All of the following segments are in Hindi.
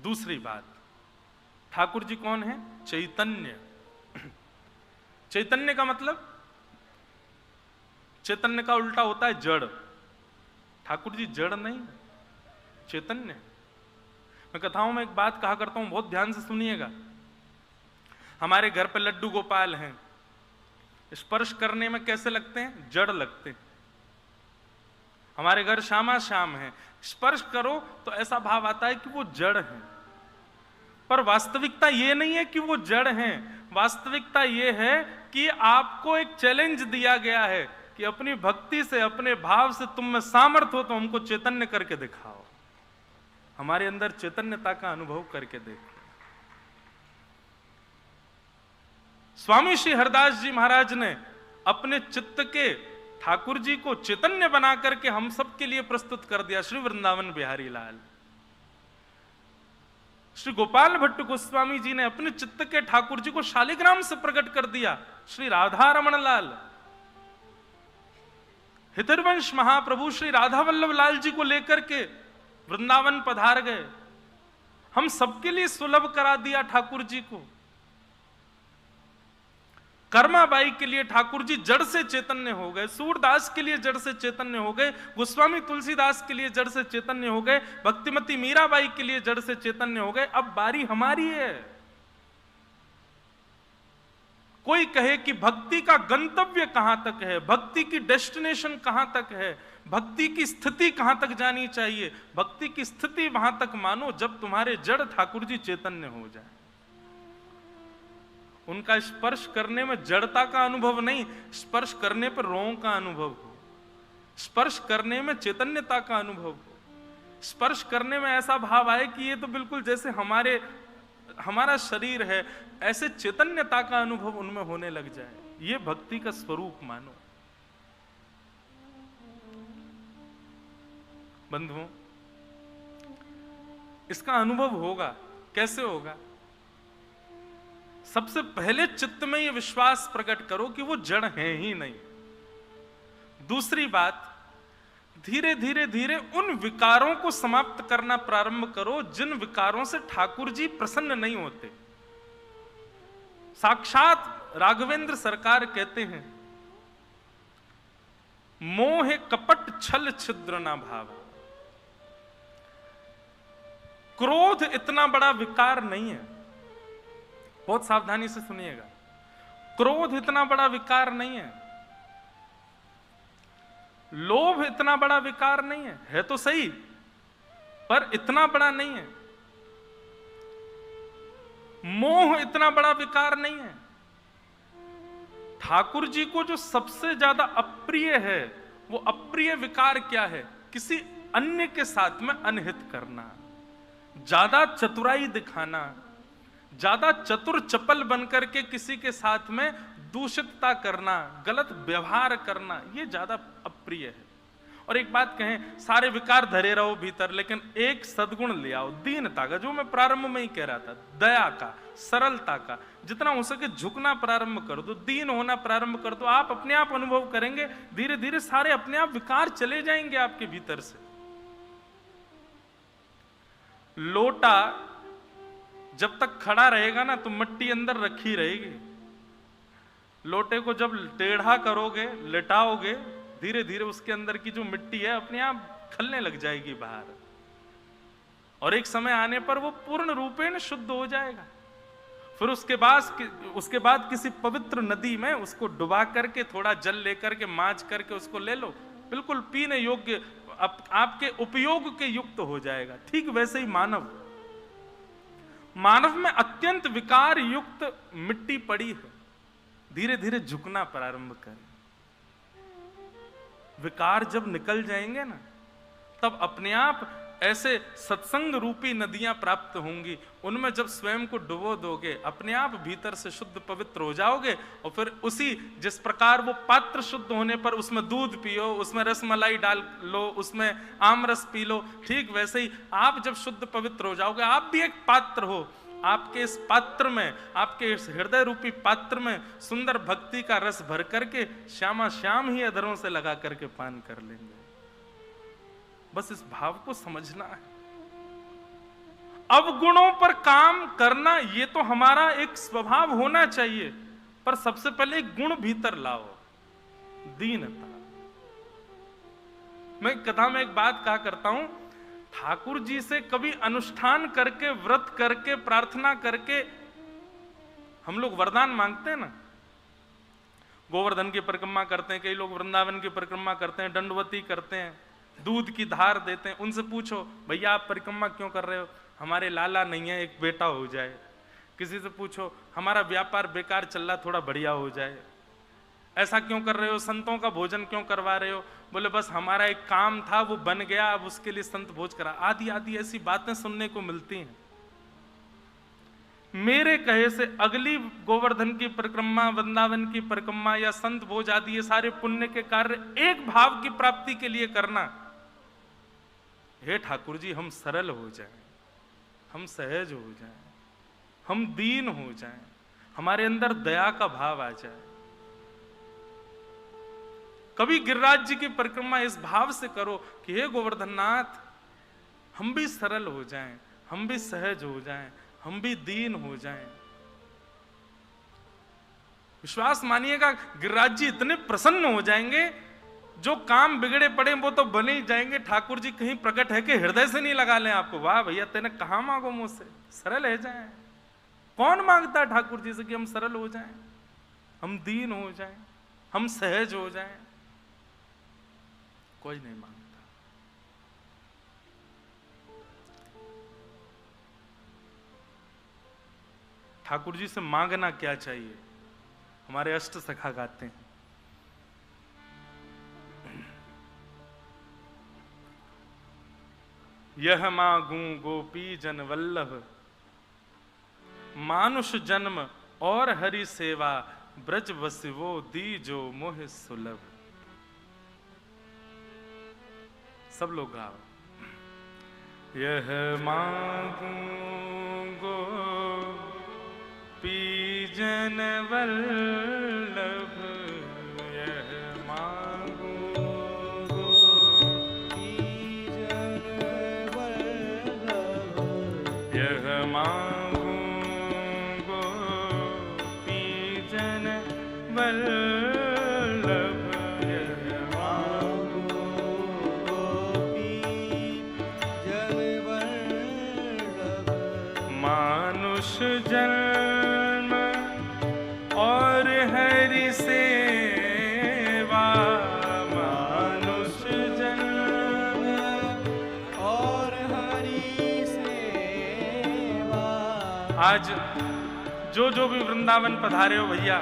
दूसरी बात, ठाकुर जी कौन है? चैतन्य। चैतन्य का मतलब, चैतन्य का उल्टा होता है जड़। ठाकुर जी जड़ नहीं, चैतन्य। मैं कथाओं में एक बात कहा करता हूं, बहुत ध्यान से सुनिएगा। हमारे घर पे लड्डू गोपाल हैं, स्पर्श करने में कैसे लगते हैं? जड़ लगते हैं। हमारे घर श्यामा श्याम है, स्पर्श करो तो ऐसा भाव आता है कि वो जड़ है। पर वास्तविकता ये नहीं है कि वो जड़ हैं। वास्तविकता ये है कि आपको एक चैलेंज दिया गया है कि अपनी भक्ति से, अपने भाव से तुम में सामर्थ्य हो तो हमको चैतन्य करके दिखाओ। हमारे अंदर चैतन्यता का अनुभव करके देखो। स्वामी श्री हरदास जी महाराज ने अपने चित्त के ठाकुर जी को चैतन्य बना करके हम सब के लिए प्रस्तुत कर दिया। श्री वृंदावन बिहारी लाल। श्री गोपाल भट्ट गोस्वामी जी ने अपने चित्त के ठाकुर जी को शालिग्राम से प्रकट कर दिया। श्री राधा रमण लाल, हितरवंश महाप्रभु श्री राधा वल्लभ लाल जी को लेकर के वृंदावन पधार गए। हम सबके लिए सुलभ करा दिया ठाकुर जी को। कर्माबाई के लिए ठाकुर जी जड़ से चैतन्य हो गए, सूरदास के लिए जड़ से चैतन्य हो गए, गोस्वामी तुलसीदास के लिए जड़ से चैतन्य हो गए, भक्तिमती मीराबाई के लिए जड़ से चैतन्य हो गए। अब बारी हमारी है। कोई कहे कि भक्ति का गंतव्य कहां तक है, भक्ति की डेस्टिनेशन कहां तक है, भक्ति की स्थिति कहां तक जानी चाहिए। भक्ति की स्थिति वहां तक मानो जब तुम्हारे जड़ ठाकुर जी चैतन्य हो जाए। उनका स्पर्श करने में जड़ता का अनुभव नहीं, स्पर्श करने पर रों का अनुभव हो, स्पर्श करने में चैतन्यता का अनुभव हो, स्पर्श करने में ऐसा भाव आए कि ये तो बिल्कुल जैसे हमारा शरीर है, ऐसे चैतन्यता का अनुभव उनमें होने लग जाए। ये भक्ति का स्वरूप मानो। बंधुओं, इसका अनुभव होगा। कैसे होगा? सबसे पहले चित्त में यह विश्वास प्रकट करो कि वो जड़ हैं ही नहीं। दूसरी बात, धीरे धीरे धीरे उन विकारों को समाप्त करना प्रारंभ करो जिन विकारों से ठाकुर जी प्रसन्न नहीं होते। साक्षात राघवेंद्र सरकार कहते हैं, मोह कपट छल छिद्र ना भाव। क्रोध इतना बड़ा विकार नहीं है। बहुत सावधानी से सुनिएगा। क्रोध इतना बड़ा विकार नहीं है, लोभ इतना बड़ा विकार नहीं है तो सही, पर इतना बड़ा नहीं है। मोह इतना बड़ा विकार नहीं है। ठाकुर जी को जो सबसे ज्यादा अप्रिय है, वो अप्रिय विकार क्या है? किसी अन्य के साथ में अनहित करना, ज्यादा चतुराई दिखाना, ज्यादा चतुर चपल बनकर के किसी के साथ में दूषितता करना, गलत व्यवहार करना, ये ज्यादा अप्रिय है। और एक बात कहें, सारे विकार धरे रहो भीतर, लेकिन एक सद्गुण ले आओ, दीनता का, जो मैं प्रारंभ में ही कह रहा था, दया का, सरलता का। जितना हो सके झुकना प्रारंभ कर दो, दीन होना प्रारंभ कर दो। आप अपने आप अनुभव करेंगे, धीरे धीरे सारे अपने आप विकार चले जाएंगे आपके भीतर से। लोटा जब तक खड़ा रहेगा ना तो मिट्टी अंदर रखी रहेगी। लोटे को जब टेढ़ा करोगे, लेटाओगे, धीरे धीरे उसके अंदर की जो मिट्टी है अपने आप खलने लग जाएगी बाहर, और एक समय आने पर वो पूर्ण रूपेण शुद्ध हो जाएगा। फिर उसके बाद किसी पवित्र नदी में उसको डुबा करके थोड़ा जल लेकर के मांझ करके उसको ले लो, बिल्कुल पीने योग्य, आपके उपयोग के युक्त हो जाएगा। ठीक वैसे ही मानव में अत्यंत विकार युक्त मिट्टी पड़ी है। धीरे धीरे झुकना प्रारंभ करें। विकार जब निकल जाएंगे ना, तब अपने आप ऐसे सत्संग रूपी नदियां प्राप्त होंगी। उनमें जब स्वयं को डुबो दोगे, अपने आप भीतर से शुद्ध पवित्र हो जाओगे। और फिर उसी, जिस प्रकार वो पात्र शुद्ध होने पर उसमें दूध पियो, उसमें रसमलाई डाल लो, उसमें आमरस पी लो, ठीक वैसे ही आप जब शुद्ध पवित्र हो जाओगे, आप भी एक पात्र हो। आपके इस पात्र में, आपके इस हृदय रूपी पात्र में सुंदर भक्ति का रस भर करके श्यामा श्याम ही अधरों से लगा करके पान कर लेंगे। बस इस भाव को समझना है। अवगुणों पर काम करना ये तो हमारा एक स्वभाव होना चाहिए, पर सबसे पहले एक गुण भीतर लाओ, दीनता। मैं कथा में एक बात कहा करता हूं, ठाकुर जी से कभी अनुष्ठान करके, व्रत करके, प्रार्थना करके हम लोग वरदान मांगते हैं ना। गोवर्धन की परिक्रमा करते हैं, कई लोग वृंदावन की परिक्रमा करते हैं, दंडवती करते हैं, दूध की धार देते हैं। उनसे पूछो, भैया आप परिक्रमा क्यों कर रहे हो? हमारे लाला नहीं है, एक बेटा हो जाए। किसी से पूछो, हमारा व्यापार बेकार चल रहा, थोड़ा बढ़िया हो जाए। ऐसा क्यों कर रहे हो? संतों का भोजन क्यों करवा रहे हो? बोले बस हमारा एक काम था, वो बन गया, अब उसके लिए संत भोज करा। आदि आदि ऐसी बातें सुनने को मिलती हैं। मेरे कहे से अगली गोवर्धन की परिक्रमा, वृंदावन की परिक्रमा या संत भोज आदि ये सारे पुण्य के कार्य एक भाव की प्राप्ति के लिए करना, हे ठाकुर जी हम सरल हो जाएं, हम सहज हो जाएं, हम दीन हो जाएं, हमारे अंदर दया का भाव आ जाए। कभी गिरिराज जी की परिक्रमा इस भाव से करो कि हे गोवर्धननाथ हम भी सरल हो जाएं, हम भी सहज हो जाएं, हम भी दीन हो जाएं। विश्वास मानिएगा गिरिराज जी इतने प्रसन्न हो जाएंगे, जो काम बिगड़े पड़े वो तो बने ही जाएंगे। ठाकुर जी कहीं प्रकट है कि हृदय से नहीं लगा लें आपको, वाह भैया तेने कहां मांगो मुझसे, सरल है जाए। कौन मांगता है ठाकुर जी से कि हम सरल हो जाएं, हम दीन हो जाएं, हम सहज हो जाएं? कोई नहीं मांगता। ठाकुर जी से मांगना क्या चाहिए? हमारे अष्ट सखा गाते हैं, यह मांगू गोपी जन वल्लभ, मानुष जन्म और हरि सेवा, ब्रज बसिवो दीजो मोह सुलभ। सब लोग गाओ। यह मांगू गोपी जन वल्लभ, यह मांगू गोपी जन वल्लभ, यह मांगू गोपी जन वल्लभ, यह मांगू गोपी जन वल्लभ, मानुष जन्म और हरि सेवा, मानुष जन्म और हरि सेवा। आज जो भी वृंदावन पधारे हो भैया,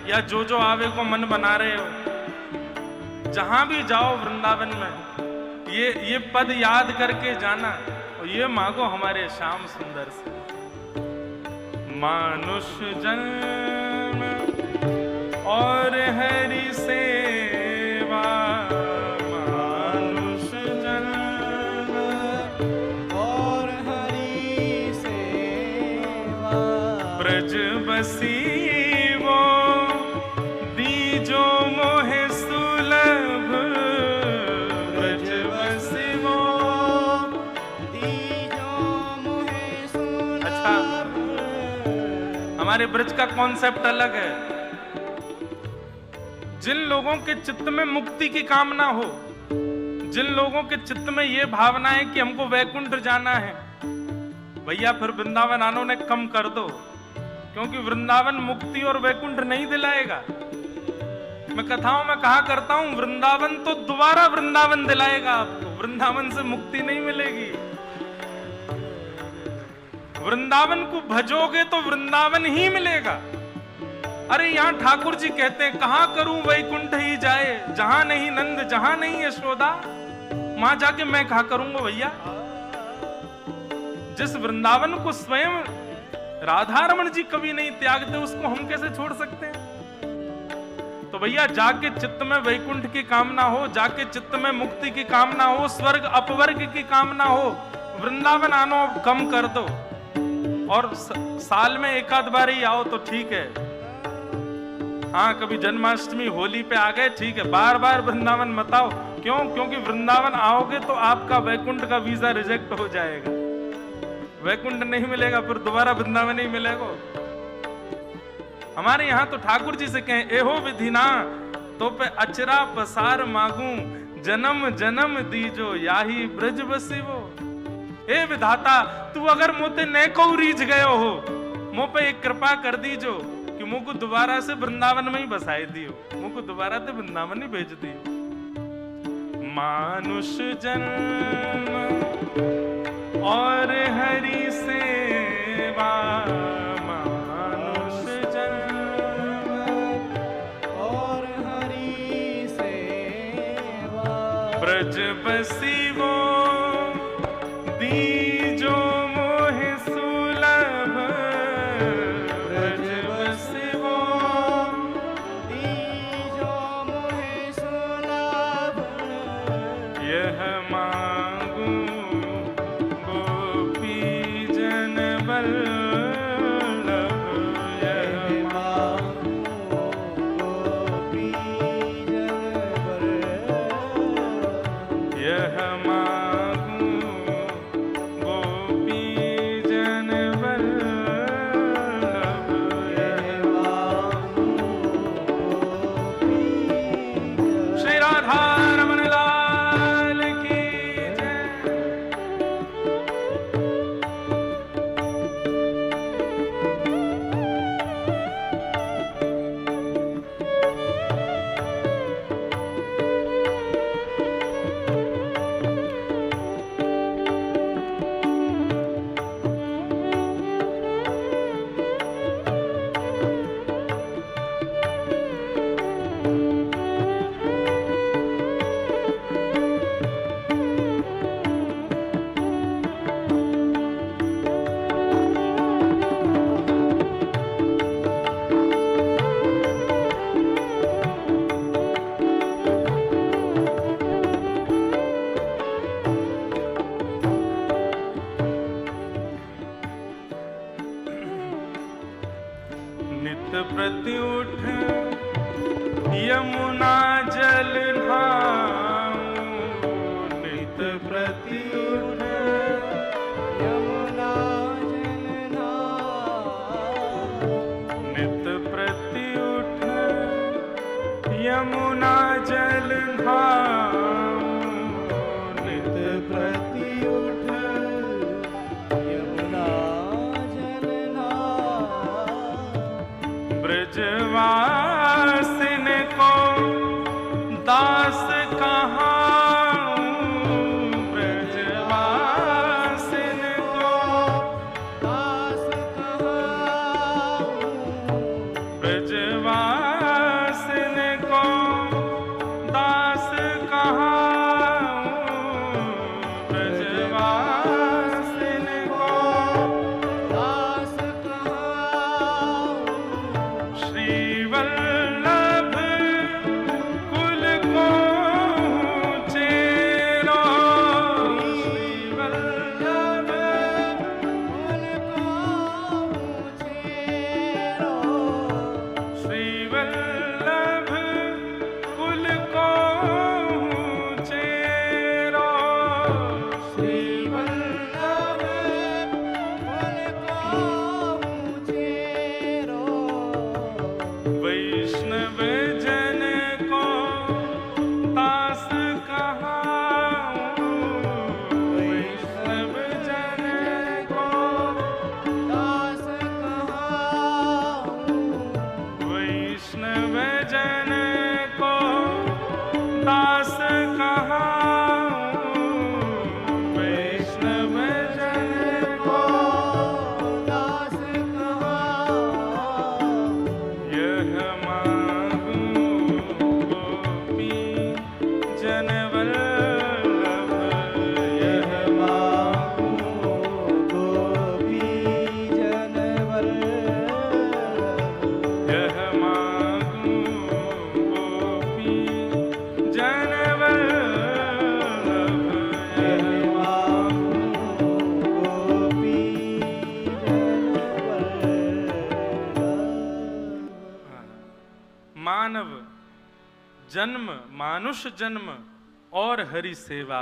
या जो आवे को मन बना रहे हो, जहां भी जाओ वृंदावन में ये पद याद करके जाना और ये मांगो हमारे श्याम सुंदर से। मानुष जन्म और हरि सेवा, मानुष जन्म और हरि सेवा, ब्रज बसीवो दीजो मोहे सुलभ, ब्रज बसीवो दीजो मोहे सुलभ। अच्छा, हमारे ब्रज का कॉन्सेप्ट अलग है। जिन लोगों के चित्त में मुक्ति की कामना हो, जिन लोगों के चित्त में यह भावना है कि हमको वैकुंठ जाना है, भैया फिर वृंदावन आनो ने कम कर दो, क्योंकि वृंदावन मुक्ति और वैकुंठ नहीं दिलाएगा। मैं कथाओं में कहा करता हूं, वृंदावन तो दोबारा वृंदावन दिलाएगा आपको, वृंदावन से मुक्ति नहीं मिलेगी। वृंदावन को भजोगे तो वृंदावन ही मिलेगा। अरे यहां ठाकुर जी कहते हैं, कहां करूं वैकुंठ ही जाए, जहां नहीं नंद जहां नहीं यशोदा, वहां जाके मैं कहा करूंगा भैया। जिस वृंदावन को स्वयं राधा रमण जी कभी नहीं त्यागते, उसको हम कैसे छोड़ सकते हैं? तो भैया जाके चित्त में वैकुंठ की कामना हो, जाके चित्त में मुक्ति की कामना हो, स्वर्ग अपवर्ग की कामना हो, वृंदावन आनो कम कर दो। और साल में एक आध बार ही आओ तो ठीक है, हाँ कभी जन्माष्टमी होली पे आ गए ठीक है, बार बार वृंदावन मत आओ। क्यों? क्योंकि वृंदावन आओगे तो आपका वैकुंठ का वीजा रिजेक्ट हो जाएगा। वैकुंठ नहीं मिलेगा, फिर दोबारा वृंदावन नहीं मिलेगा। हमारे यहाँ तो ठाकुर जी से कहें, एहो विधिना तो पे अचरा पसार मांगू, जन्म जन्म दीजो याही ब्रज बसिवो। ए विधाता, तू अगर मोते न को रीझ गयो हो, मो पे एक कृपा कर दीजो कि मुझको दोबारा से वृंदावन में ही बसाए दियो, मुझको दोबारा से वृंदावन ही भेज दियो। मानुष जन्म और हरि सेवा, मानुष जन्म और हरि सेवा, ब्रज बसिवो दीजो मोहि सुलभ, ब्रज बसिवो दीजो मोहि सुलभ, यह मांगू गोपी जन बल्लभ, यह मांगू गोपी जन बल्लभ, यह मांगू गोपी जन बल्लभ, यह मांगू गोपी जन। श्री राधा रमन लाल की जय। नित प्रति उठ यमुना जल ढाऊं, नित प्रति उठ यमुना जलना, नित प्रति उठ यमुना जल ढाऊं, नित प्रति उठ यमुना जलना, ब्रजवासिन को दास कहाऊं, ब्रजवासिन को दास कहाऊं, ब्रजवासिन को दास कहाऊं, ब्रजवासिन को दास कहाऊं, श्री वल्लभ कुल को चेरो, श्री वल्लभ कुल को चेरो, श्री वल्लभ कुल को चेरो, श्री वल्लभ कुल को चेरो, वैष्णव जन को दास कहाऊं, वैष्णव जन को दास कहाऊं, वैष्णव जन को दास कहाऊं, वैष्णव जन को दास कहाऊं, यह मांगू गोपी जन वल्लभ, यह मांगू गोपी जन वल्लभ, यह मांगू गोपी जन वल्लभ, यह मांगू गोपी जन वल्लभ। मानव जन्म, मानुष जन्म और हरि सेवा,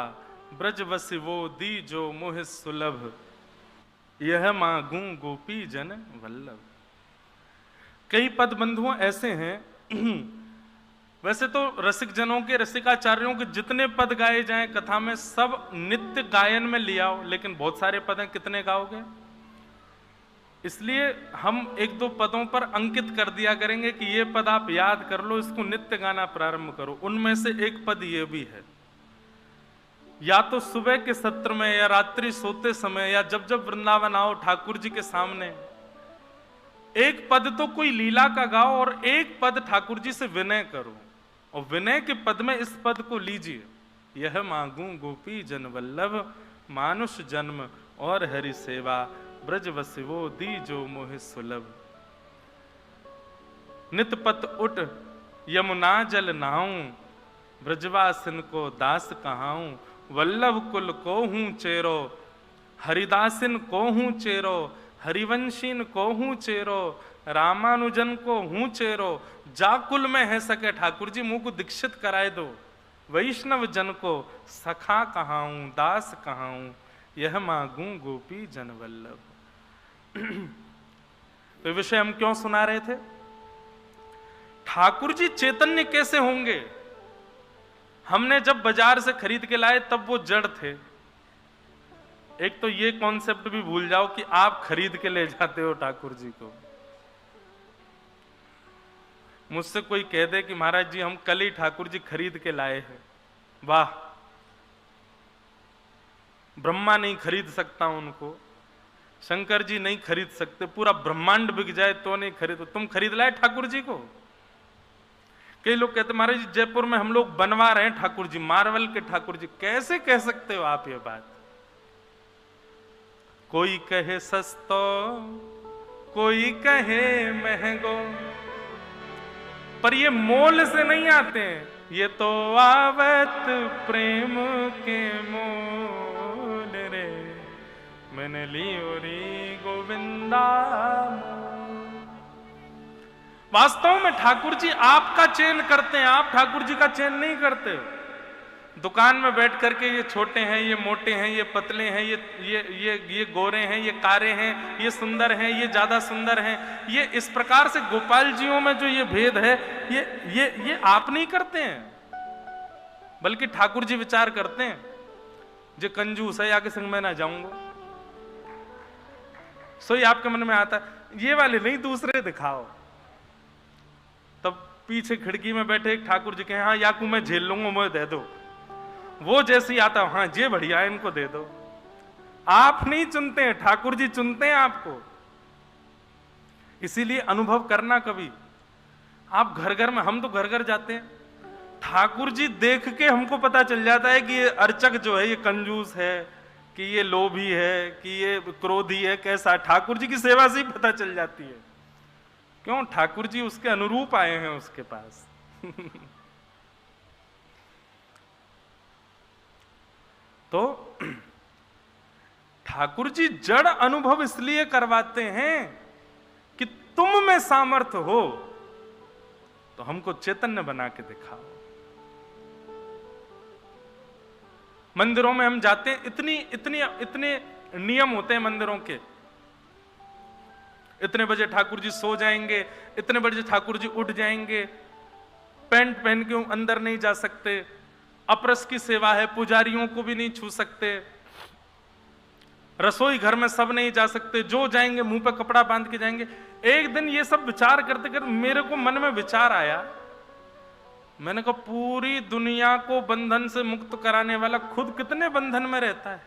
ब्रज बसिवो दीजो मोहि सुलभ। यह मांगू गोपी जन वल्लभ। कई पद बंधुओं ऐसे हैं वैसे तो रसिक जनों के, रसिकाचार्यों के जितने पद गाए जाएं कथा में सब नित्य गायन में ले आओ, लेकिन बहुत सारे पद हैं, कितने गाओगे? इसलिए हम एक दो पदों पर अंकित कर दिया करेंगे कि ये पद आप याद कर लो, इसको नित्य गाना प्रारंभ करो। उनमें से एक पद ये भी है, या तो सुबह के सत्र में या रात्रि सोते समय या जब जब वृंदावन आओ ठाकुर जी के सामने, एक पद तो कोई लीला का गाओ और एक पद ठाकुर जी से विनय करो। और विनय के पद में इस पद को लीजिए, यह मांगू गोपी जन वल्लभ, मानुष जन्म और हरि सेवा, ब्रज वसिवो दीजो मोहि सुलभ। नित पत उठ यमुना जल नहाऊं, ब्रजवासिन को दास कहाऊं, वल्लभ कुल को हूं चेरो, हरिदासिन को हूं चेरो, हरिवंशीन को हूं चेरो, रामानुजन को हूं चेरो, जाकुल में है सके ठाकुर जी मुंह को दीक्षित कराए दो, वैष्णव जन को सखा कहाऊं, दास कहाऊं, यह मांगू गोपी जन वल्लभ। तो विषय हम क्यों सुना रहे थे? ठाकुर जी चैतन्य कैसे होंगे? हमने जब बाजार से खरीद के लाए तब वो जड़ थे। एक तो ये कॉन्सेप्ट भी भूल जाओ कि आप खरीद के ले जाते हो ठाकुर जी को। मुझसे कोई कह दे कि महाराज जी हम कल ही ठाकुर जी खरीद के लाए हैं, वाह, ब्रह्मा नहीं खरीद सकता उनको, शंकर जी नहीं खरीद सकते, पूरा ब्रह्मांड बिक जाए तो नहीं खरीद, तुम खरीद लाए ठाकुर जी को। कई लोग कहते महाराज जी जयपुर में हम लोग बनवा रहे हैं ठाकुर जी, मार्वल के ठाकुर जी। कैसे कह सकते हो आप ये बात? कोई कहे सस्तो, कोई कहे महंगो, पर ये मोल से नहीं आते हैं, ये तो आवत प्रेम के मोल रे, मैंने लियो रे गोविंदा। वास्तव में ठाकुर जी आपका चयन करते हैं, आप ठाकुर जी का चयन नहीं करते। दुकान में बैठ करके ये छोटे हैं, ये मोटे हैं, ये पतले हैं, ये गोरे हैं, ये कारे हैं, ये सुंदर हैं, ये ज्यादा सुंदर हैं, ये इस प्रकार से गोपाल जियों में जो ये भेद है, ये आप नहीं करते हैं, बल्कि ठाकुर जी विचार करते हैं। जो कंजूस है आगे संग में ना जाऊंगा, सोई आपके मन में आता है, ये वाले नहीं दूसरे दिखाओ। तब पीछे खिड़की में बैठे एक ठाकुर जी कहे, हाँ याकू मैं झेल लूंगा, मुझे दे दो। वो जैसी आता, हाँ ये बढ़िया है, इनको दे दो। आप नहीं चुनते हैं, ठाकुर जी चुनते हैं आपको। इसीलिए अनुभव करना कभी आप घर घर में, हम तो घर घर जाते हैं, ठाकुर जी देख के हमको पता चल जाता है कि ये अर्चक जो है ये कंजूस है, कि ये लोभी है, कि ये क्रोधी है, कैसा। ठाकुर जी की सेवा से ही पता चल जाती है। क्यों? ठाकुर जी उसके अनुरूप आए हैं उसके पास। तो ठाकुर जी जड़ अनुभव इसलिए करवाते हैं कि तुम में सामर्थ्य हो तो हमको चैतन्य बना के दिखाओ। मंदिरों में हम जाते हैं, इतने नियम होते हैं मंदिरों के। इतने बजे ठाकुर जी सो जाएंगे, इतने बजे ठाकुर जी उठ जाएंगे, पैंट पहन के अंदर नहीं जा सकते, अपरस की सेवा है, पुजारियों को भी नहीं छू सकते, रसोई घर में सब नहीं जा सकते, जो जाएंगे मुंह पे कपड़ा बांध के जाएंगे। एक दिन ये सब विचार करते करते मेरे को मन में विचार आया, मैंने कहा पूरी दुनिया को बंधन से मुक्त कराने वाला खुद कितने बंधन में रहता है।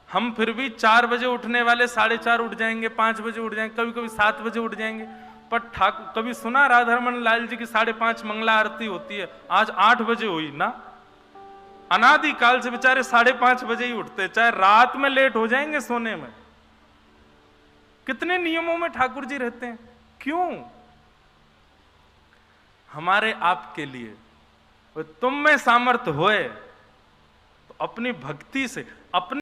हम फिर भी 4 बजे उठने वाले 4:30 उठ जाएंगे, 5 बजे उठ जाएंगे, कभी कभी 7 बजे उठ जाएंगे। पर ठाकुर, कभी सुना राधारमण लाल जी की 5:30 मंगला आरती होती है, आज 8 बजे हुई ना। अनादि काल से बेचारे 5:30 बजे ही उठते, चाहे रात में लेट हो जाएंगे सोने में। कितने नियमों में ठाकुर जी रहते हैं। क्यों? हमारे आपके लिए। तुम में सामर्थ्य होए तो अपनी भक्ति से, अपने